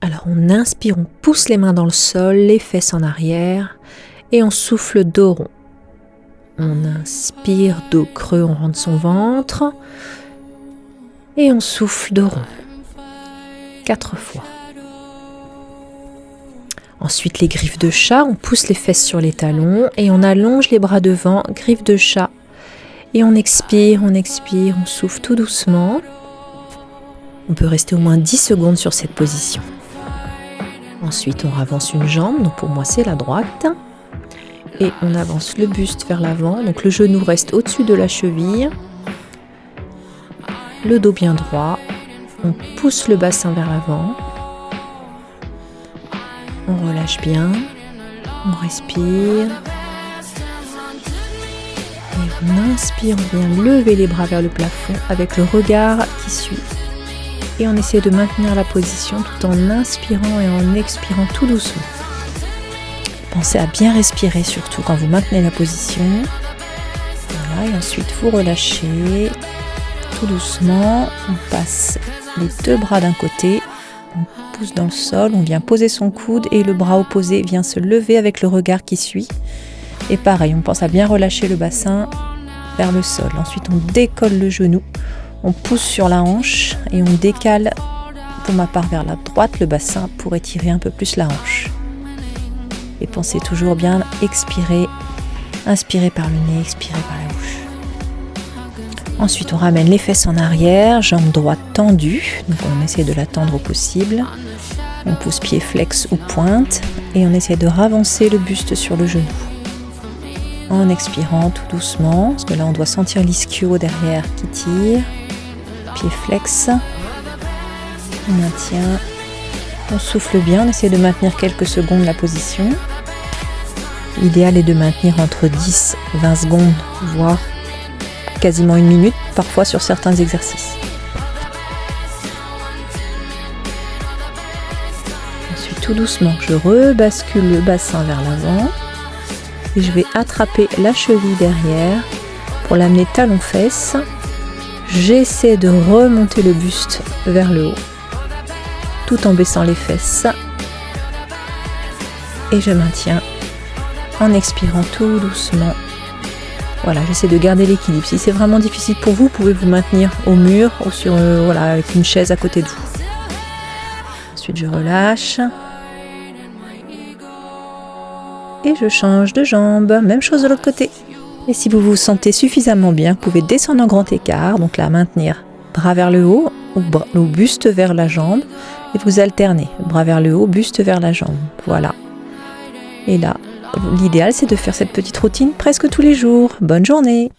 Alors on inspire, on pousse les mains dans le sol, les fesses en arrière et on souffle dos rond. On inspire, dos creux, on rentre son ventre et on souffle dos rond. 4 fois. Ensuite les griffes de chat, on pousse les fesses sur les talons et on allonge les bras devant, griffes de chat. Et on expire, on souffle tout doucement. On peut rester au moins 10 secondes sur cette position. Ensuite, on avance une jambe, donc pour moi c'est la droite. Et on avance le buste vers l'avant, donc le genou reste au-dessus de la cheville. Le dos bien droit. On pousse le bassin vers l'avant. On relâche bien. On respire. Et on inspire, on vient lever les bras vers le plafond avec le regard qui suit. Et on essaie de maintenir la position tout en inspirant et en expirant tout doucement. Pensez à bien respirer surtout quand vous maintenez la position. Voilà, et ensuite vous relâchez tout doucement. On passe les 2 bras d'un côté, on pousse dans le sol, on vient poser son coude et le bras opposé vient se lever avec le regard qui suit. Et pareil, on pense à bien relâcher le bassin vers le sol. Ensuite, on décolle le genou. On pousse sur la hanche et on décale, pour ma part vers la droite, le bassin pour étirer un peu plus la hanche. Et pensez toujours bien expirer, inspirer par le nez, expirer par la bouche. Ensuite, on ramène les fesses en arrière, jambe droite tendue, donc on essaie de la tendre au possible. On pousse pied flex ou pointe et on essaie de ravancer le buste sur le genou. En expirant tout doucement, parce que là on doit sentir l'ischio derrière qui tire. Pied flex, on maintient, on souffle bien, on essaie de maintenir quelques secondes la position. L'idéal est de maintenir entre 10 et 20 secondes, voire quasiment 1 minute, parfois sur certains exercices. Ensuite, tout doucement, je rebascule le bassin vers l'avant et je vais attraper la cheville derrière pour l'amener talon-fesse. J'essaie de remonter le buste vers le haut, tout en baissant les fesses. Et je maintiens en expirant tout doucement. Voilà, j'essaie de garder l'équilibre. Si c'est vraiment difficile pour vous, vous pouvez vous maintenir au mur ou sur, avec une chaise à côté de vous. Ensuite, je relâche. Et je change de jambe. Même chose de l'autre côté. Et si vous vous sentez suffisamment bien, vous pouvez descendre en grand écart, donc là maintenir bras vers le haut ou buste vers la jambe et vous alternez, bras vers le haut, buste vers la jambe, voilà. Et là, l'idéal c'est de faire cette petite routine presque tous les jours. Bonne journée!